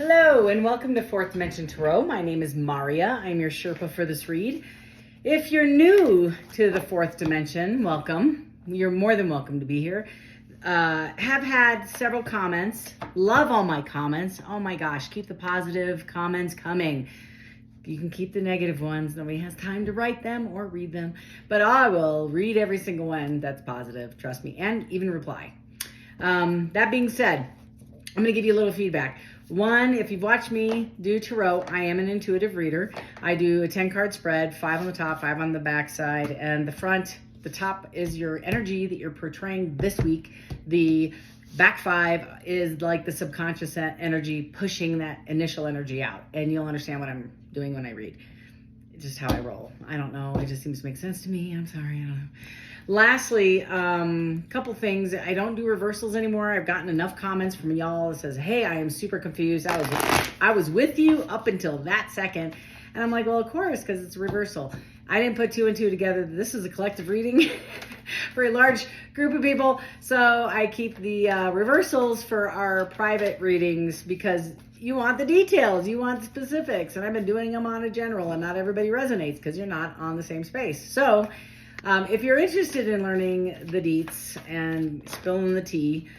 Hello and welcome to Fourth Dimension Tarot. My name is Maria. I'm your Sherpa for this read. If you're new to the fourth dimension, welcome. You're more than welcome to be here. Have had several comments. Love all my comments. Oh my gosh, keep the positive comments coming. You can keep the negative ones. Nobody has time to write them or read them. But I will read every single one that's positive, trust me, and even reply. That being said, I'm going to give you a little feedback. One, if you've watched me do tarot, I am an intuitive reader. I do a 10-card spread, 5 on the top, 5 on the back side, and the top is your energy that you're portraying this week. The back 5 is like the subconscious energy pushing that initial energy out, and you'll understand what I'm doing when I read. It's just how I roll. I don't know. It just seems to make sense to me. I'm sorry. I don't know. Lastly, couple things. I don't do reversals anymore. I've gotten enough comments from y'all that says, hey, I am super confused. I was with you up until that second. And I'm like, well, of course, because it's a reversal. I didn't put 2 and 2 together. This is a collective reading for a large group of people. So I keep the reversals for our private readings because you want the details, you want the specifics. And I've been doing them on a general, and not everybody resonates because you're not on the same space. So if you're interested in learning the deets and spilling the tea,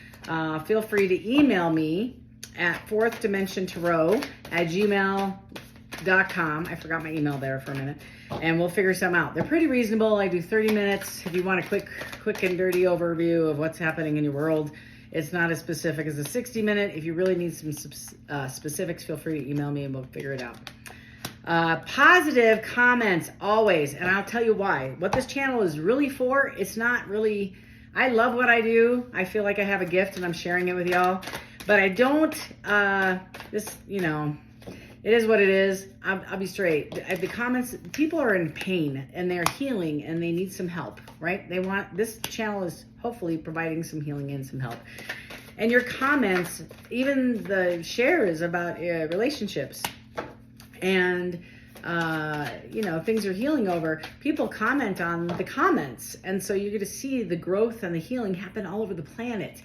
feel free to email me at fourthdimensiontarot@gmail.com. I forgot my email there for a minute, and we'll figure some out. They're pretty reasonable. I do 30 minutes. If you want a quick and dirty overview of what's happening in your world, it's not as specific as a 60-minute. If you really need some specifics, feel free to email me and we'll figure it out. Positive comments always, and I'll tell you why. What this channel is really for, it's not really, I love what I do. I feel like I have a gift and I'm sharing it with y'all, but I don't, it is what it is. I'll be straight. The comments, people are in pain and they're healing and they need some help, right? This channel is hopefully providing some healing and some help. And your comments, even the shares about relationships, and things are healing over, people comment on the comments, and so you're going to see the growth and the healing happen all over the planet.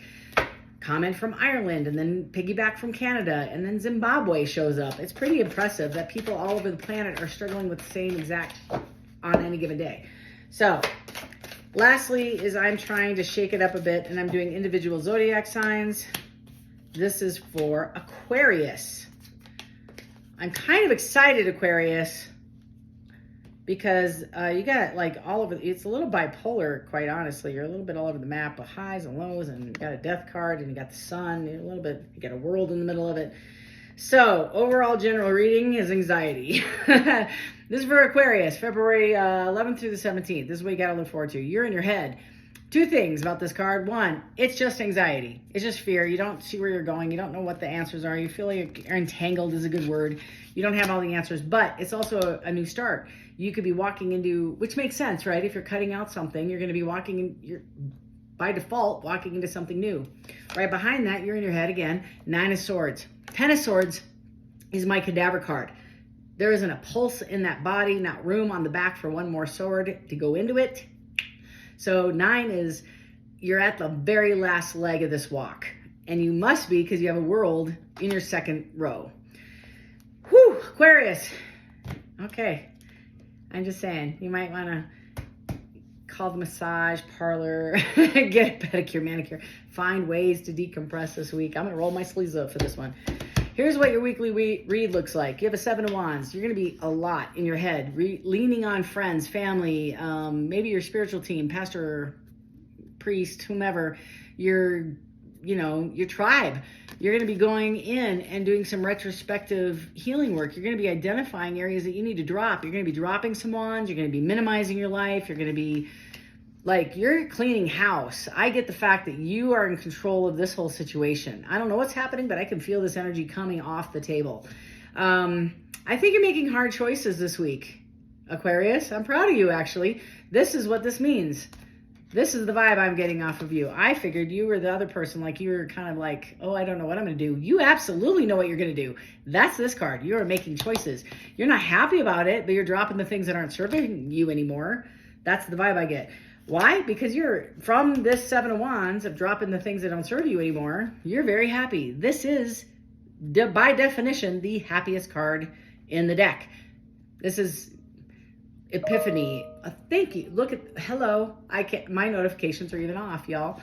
Comment from Ireland, and then piggyback from Canada, and then Zimbabwe shows up. It's pretty impressive that people all over the planet are struggling with the same exact on any given day. So lastly is I'm trying to shake it up a bit, and I'm doing individual zodiac signs. This is for Aquarius. I'm kind of excited, Aquarius, because you got like all over, it's a little bipolar, quite honestly. You're a little bit all over the map of highs and lows, and you got a death card, and you got the sun, a little bit, you got a world in the middle of it. So overall general reading is anxiety. This is for Aquarius, February 11th through the 17th. This is what you got to look forward to. You're in your head. 2 things about this card. One, it's just anxiety. It's just fear. You don't see where you're going. You don't know what the answers are. You feel like you're entangled is a good word. You don't have all the answers, but it's also a new start. You could be walking into, which makes sense, right? If you're cutting out something, you're going to be you're by default walking into something new. Right behind that, you're in your head again. 9 of Swords. 10 of Swords is my cadaver card. There isn't a pulse in that body, not room on the back for one more sword to go into it. So 9 is, you're at the very last leg of this walk. And you must be, because you have a world in your second row. Whew, Aquarius. Okay. I'm just saying, you might want to call the massage parlor, get a pedicure, manicure. Find ways to decompress this week. I'm going to roll my sleeves up for this one. Here's what your weekly read looks like. You have a 7 of Wands. You're going to be a lot in your head, leaning on friends, family, maybe your spiritual team, pastor, priest, whomever, your tribe. You're going to be going in and doing some retrospective healing work. You're going to be identifying areas that you need to drop. You're going to be dropping some wands. You're going to be minimizing your life. You're going to be like, you're cleaning house. I get the fact that you are in control of this whole situation. I don't know what's happening, but I can feel this energy coming off the table. I think you're making hard choices this week, Aquarius. I'm proud of you, actually. This is what this means. This is the vibe I'm getting off of you. I figured you were the other person, like you were kind of like, oh, I don't know what I'm going to do. You absolutely know what you're going to do. That's this card. You are making choices. You're not happy about it, but you're dropping the things that aren't serving you anymore. That's the vibe I get. Why? Because you're, from this 7 of Wands of dropping the things that don't serve you anymore, you're very happy. This is by definition, the happiest card in the deck. This is Epiphany. Thank you. Look at, hello. My notifications are even off, y'all.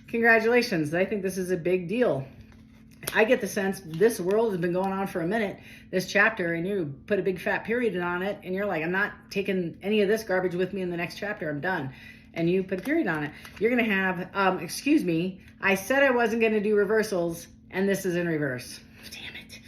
Congratulations. I think this is a big deal. I get the sense this world has been going on for a minute, this chapter, and you put a big fat period on it, and you're like, I'm not taking any of this garbage with me in the next chapter. I'm done. And you put a period on it. You're going to have, excuse me, I said I wasn't going to do reversals, and this is in reverse. Damn it.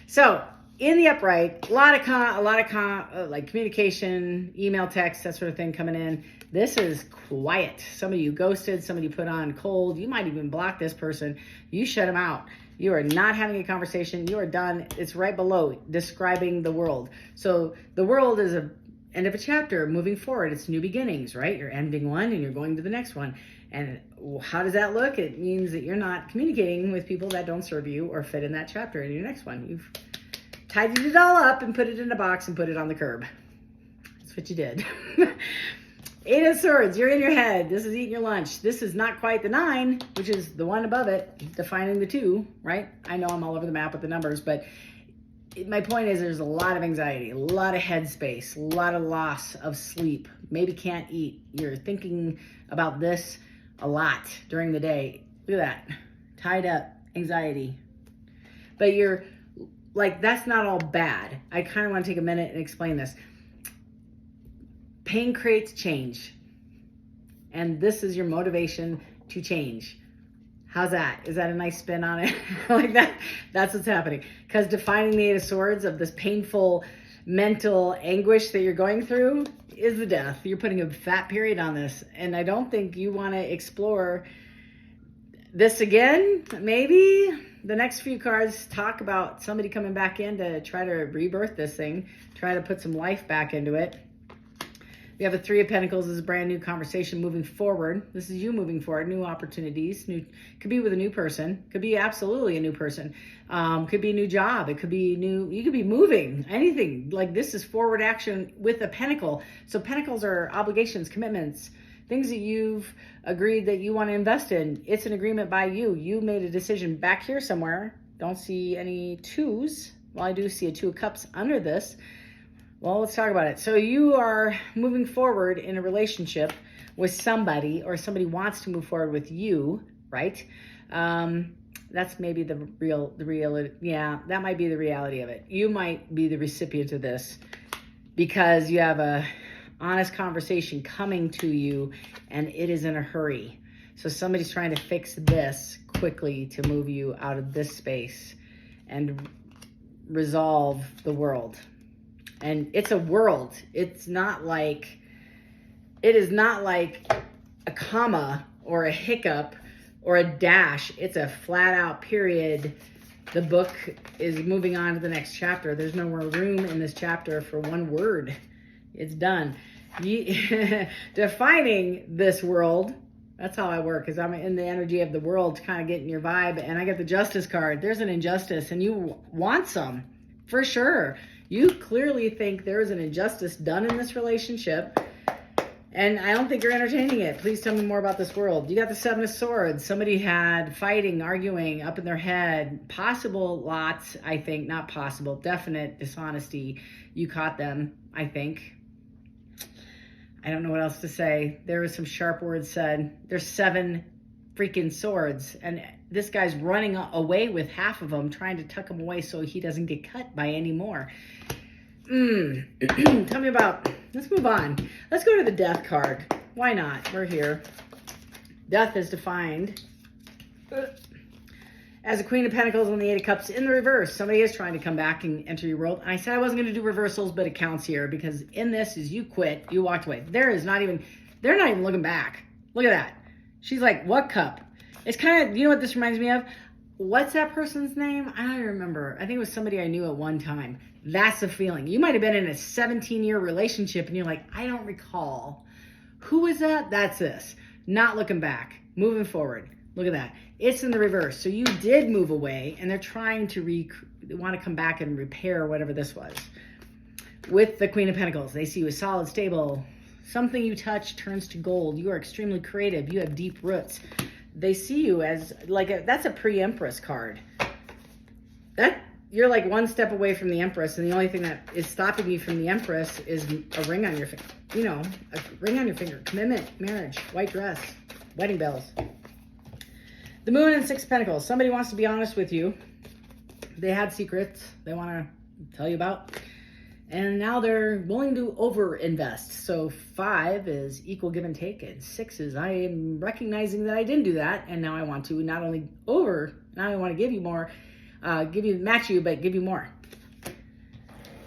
So, in the upright, a lot of like communication, email, text, that sort of thing coming in. This is quiet. Some of you ghosted, some of you put on cold. You might even block this person. You shut them out. You are not having a conversation. You are done. It's right below describing the world. So the world is a end of a chapter, moving forward. It's new beginnings, right? You're ending one and you're going to the next one. And how does that look? It means that you're not communicating with people that don't serve you or fit in that chapter in your next one. You've tidied it all up and put it in a box and put it on the curb. That's what you did. 8 of Swords, you're in your head. This is eating your lunch. This is not quite the 9, which is the one above it, defining the 2, right? I know I'm all over the map with the numbers, but my point is there's a lot of anxiety, a lot of headspace, a lot of loss of sleep. Maybe can't eat. You're thinking about this a lot during the day. Look at that. Tied up, anxiety. But you're like, that's not all bad. I kind of want to take a minute and explain this. Pain creates change. And this is your motivation to change. How's that? Is that a nice spin on it? Like that? That's what's happening. Because defining the 8 of Swords of this painful mental anguish that you're going through is the death. You're putting a fat period on this. And I don't think you want to explore this again. Maybe the next few cards talk about somebody coming back in to try to rebirth this thing, try to put some life back into it. We have a 3 of Pentacles. This is a brand new conversation moving forward. This is you moving forward, new opportunities. Could be with a new person. Could be absolutely a new person. Could be a new job. It could be new. You could be moving. Anything. Like this is forward action with a pentacle. So pentacles are obligations, commitments, things that you've agreed that you want to invest in. It's an agreement by you. You made a decision back here somewhere. Don't see any 2s. Well, I do see a 2 of Cups under this. Well, let's talk about it. So you are moving forward in a relationship with somebody, or somebody wants to move forward with you, right? That's maybe the real, yeah, that might be the reality of it. You might be the recipient of this because you have a honest conversation coming to you and it is in a hurry. So somebody's trying to fix this quickly to move you out of this space and resolve the world. And it's a world. It is not like a comma or a hiccup or a dash. It's a flat out period. The book is moving on to the next chapter. There's no more room in this chapter for one word. It's done. Defining this world, that's how I work, is I'm in the energy of the world to kind of get in your vibe. And I get the Justice card. There's an injustice and you want some, for sure. You clearly think there is an injustice done in this relationship, and I don't think you're entertaining it. Please tell me more about this world. You got the 7 of Swords. Somebody had fighting, arguing up in their head. Possible lots, I think. Not possible. Definite dishonesty. You caught them, I think. I don't know what else to say. There was some sharp words said. There's 7 freaking swords, and this guy's running away with half of them, trying to tuck them away so he doesn't get cut by any more. Tell me about, let's move on. Let's go to the Death card. Why not? We're here. Death is defined as a Queen of Pentacles and the 8 of Cups in the reverse. Somebody is trying to come back and enter your world. And I said I wasn't going to do reversals, but it counts here because in this is you quit, you walked away. They're not even looking back. Look at that. She's like, what cup? It's kind of, you know what this reminds me of? What's that person's name? I don't even remember. I think it was somebody I knew at one time. That's the feeling. You might have been in a 17-year relationship and you're like, I don't recall. Who was that? That's this. Not looking back. Moving forward. Look at that. It's in the reverse. So you did move away and they're trying to want to come back and repair whatever this was. With the Queen of Pentacles, they see you as solid, stable. Something you touch turns to gold. You are extremely creative. You have deep roots. They see you as like that's a pre-Empress card. You're like one step away from the Empress, and the only thing that is stopping you from the Empress is a ring on your finger. You know, a ring on your finger. Commitment, marriage, white dress, wedding bells. The Moon and Six of Pentacles. Somebody wants to be honest with you. They had secrets they want to tell you about. And now they're willing to over-invest. So 5 is equal give and take, and 6 is I am recognizing that I didn't do that, and now I want to not only now I want to give you more, match you, but give you more.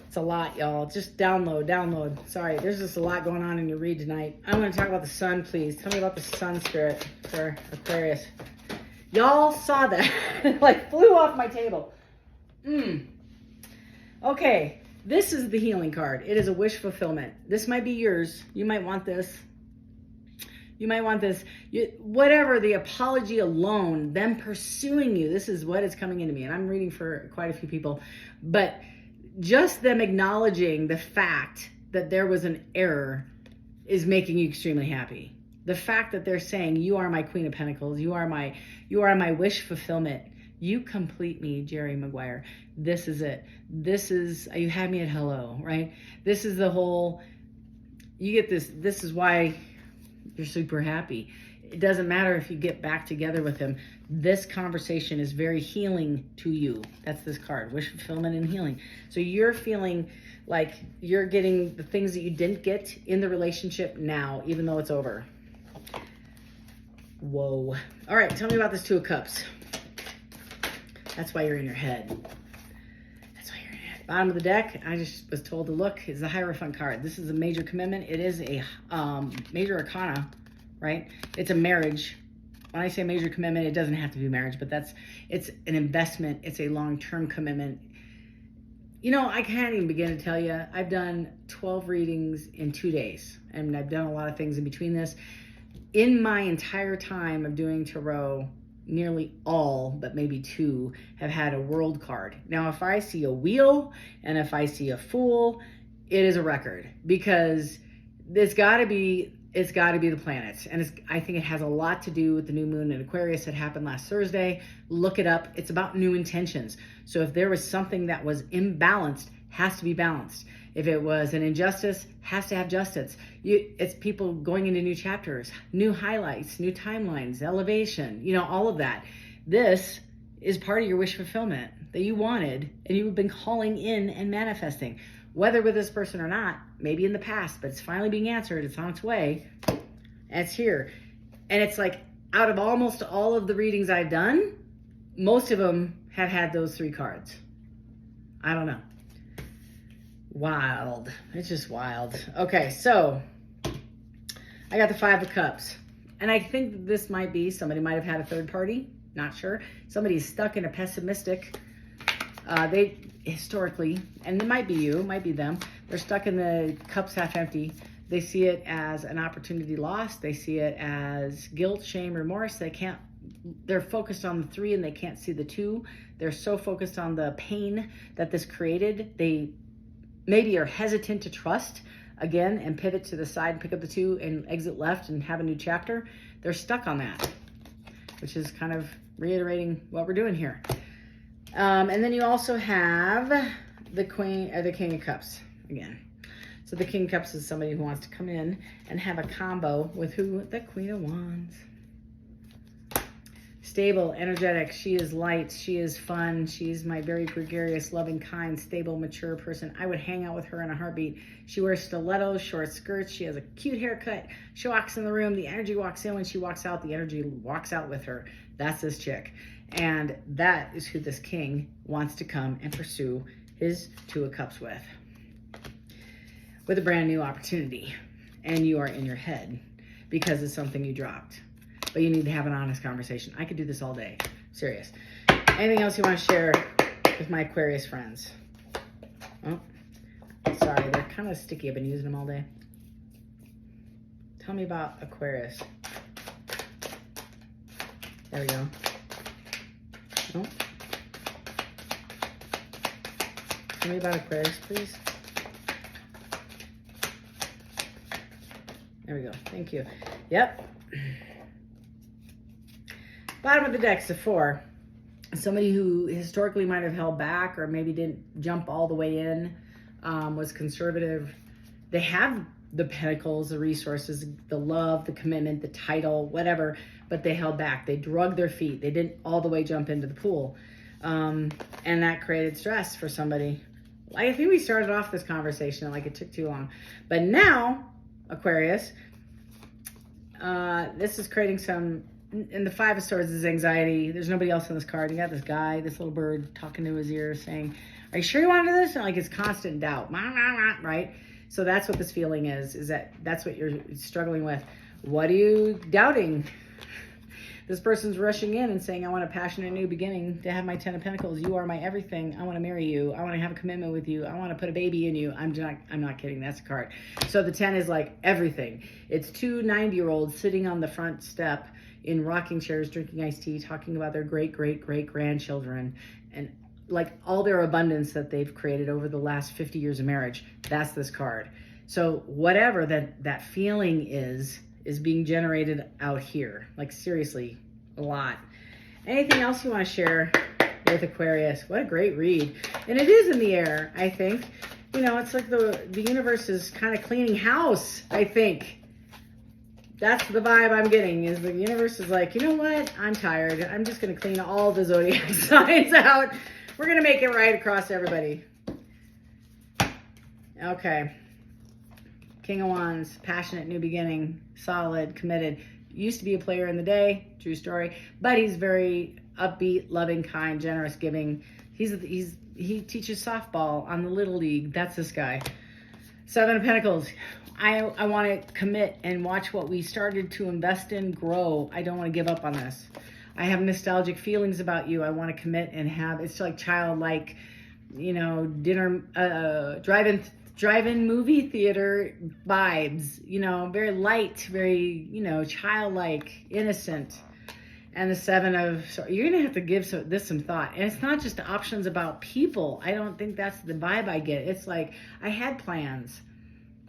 It's a lot, y'all. Just download. Sorry, there's just a lot going on in your read tonight. I'm going to talk about the sun, please. Tell me about the sun spirit for Aquarius. Y'all saw that. It like flew off my table. Okay, this is the healing card. It is a wish fulfillment. This might be yours. You might want this. You might want this. Whatever, the apology alone, them pursuing you. This is what is coming into me. And I'm reading for quite a few people. But just them acknowledging the fact that there was an error is making you extremely happy. The fact that they're saying, you are my Queen of Pentacles. You are my wish fulfillment. You complete me, Jerry Maguire. This is it. This is, you had me at hello, right? This is the whole, you get this. This is why you're super happy. It doesn't matter if you get back together with him. This conversation is very healing to you. That's this card, wish fulfillment and healing. So you're feeling like you're getting the things that you didn't get in the relationship now, even though it's over. Whoa. All right, tell me about this Two of Cups. That's why you're in your head. That's why you're in your head. Bottom of the deck, I just was told to look, is the Hierophant card. This is a major commitment. It is a major arcana, right? It's a marriage. When I say major commitment, it doesn't have to be marriage, but it's an investment. It's a long-term commitment. You know, I can't even begin to tell you. I've done 12 readings in 2 days, and I've done a lot of things in between this. In my entire time of doing tarot, nearly all, but maybe 2, have had a world card. Now, if I see a wheel and if I see a fool, it is a record, because it's got to be the planets. And I think it has a lot to do with the new moon in Aquarius that happened last Thursday. Look it up. It's about new intentions. So if there was something that was imbalanced, has to be balanced. If it was an injustice, has to have justice. It's people going into new chapters, new highlights, new timelines, elevation, you know, all of that. This is part of your wish fulfillment that you wanted and you've been calling in and manifesting. Whether with this person or not, maybe in the past, but it's finally being answered. It's on its way. And it's here. And it's like, out of almost all of the readings I've done, most of them have had those 3 cards. I don't know. Wild. It's just wild. Okay, so I got the 5 of Cups. And I think this might be, somebody might have had a third party. Not sure. Somebody's stuck in a pessimistic, they historically, and it might be you, it might be them. They're stuck in the cups half empty. They see it as an opportunity lost. They see it as guilt, shame, remorse. They're focused on the 3 and they can't see the 2. They're so focused on the pain that this created. They maybe are hesitant to trust again and pivot to the side, pick up the 2 and exit left and have a new chapter. They're stuck on that, which is kind of reiterating what we're doing here. And then you also have the King of Cups again. So the King of Cups is somebody who wants to come in and have a combo with who? The Queen of Wands. Stable, energetic. She is light. She is fun. She's my very gregarious, loving, kind, stable, mature person. I would hang out with her in a heartbeat. She wears stilettos, short skirts. She has a cute haircut. She walks in the room. The energy walks in. When she walks out, the energy walks out with her. That's this chick. And that is who this king wants to come and pursue his 2 of Cups with a brand new opportunity. And you are in your head because it's something you dropped. But you need to have an honest conversation. I could do this all day. Serious. Anything else you want to share with my Aquarius friends? Oh, sorry. They're kind of sticky. I've been using them all day. Tell me about Aquarius. There we go. Oh. Tell me about Aquarius, please. There we go. Thank you. Yep. Bottom of the deck's a 4 somebody who historically might have held back or maybe didn't jump all the way in, was conservative. They have the pentacles, the resources, the love, the commitment, the title, whatever, but they held back. They drug their feet. They didn't all the way jump into the pool. And that created stress for somebody. I think we started off this conversation like it took too long. But now, Aquarius, this is creating some, in the Five of Swords is anxiety. There's nobody else in this card. You got this guy, this little bird talking to his ear saying, are you sure you want to do this? And like it's constant doubt, right? So that's what this feeling is that's what you're struggling with. What are you doubting? This person's rushing in and saying, I want a passionate new beginning to have my 10 of Pentacles. You are my everything. I want to marry you. I want to have a commitment with you. I want to put a baby in you. I'm not kidding. That's a card. So the 10 is like everything. It's two 90-year-olds sitting on the front step in rocking chairs, drinking iced tea, talking about their great-great-great-grandchildren and like all their abundance that they've created over the last 50 years of marriage. That's this card. So whatever that feeling is being generated out here. Like seriously, a lot. Anything else you want to share with Aquarius? What a great read. And it is in the air, I think. You know, it's like the universe is kind of cleaning house, I think. That's the vibe I'm getting, is the universe is like, you know what? I'm tired. I'm just going to clean all the zodiac signs out. We're going to make it right across everybody. Okay. King of Wands, passionate new beginning, solid, committed. Used to be a player in the day, true story, but he's very upbeat, loving, kind, generous, giving. He teaches softball on the Little League. That's this guy. Seven of Pentacles. I want to commit and watch what we started to invest in grow. I don't want to give up on this. I have nostalgic feelings about you. I want to commit and have, it's like childlike, you know, dinner, drive-in movie theater vibes, you know, very light, very, you know, childlike, innocent. And the Seven of, so you're going to have to give this some thought. And it's not just options about people. I don't think that's the vibe I get. It's like, I had plans.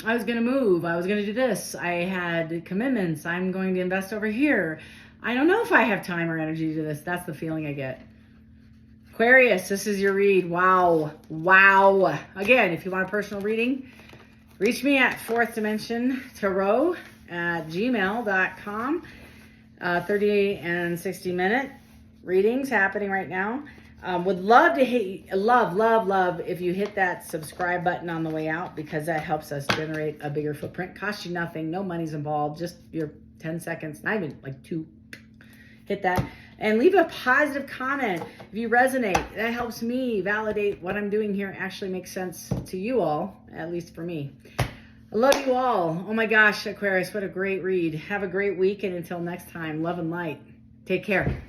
I was going to move. I was going to do this. I had commitments. I'm going to invest over here. I don't know if I have time or energy to do this. That's the feeling I get. Aquarius, this is your read. Wow. Wow. Again, if you want a personal reading, reach me at fourthdimensiontarot@gmail.com. 30 and 60 minute readings happening right now. Would love to love if you hit that subscribe button on the way out, because that helps us generate a bigger footprint. Costs you nothing. No money's involved. Just your 10 seconds, not even like 2. Hit that and leave a positive comment if you resonate. That helps me validate what I'm doing here actually makes sense to you all, at least for me. I love you all. Oh my gosh, Aquarius, what a great read. Have a great week, and until next time, love and light. Take care.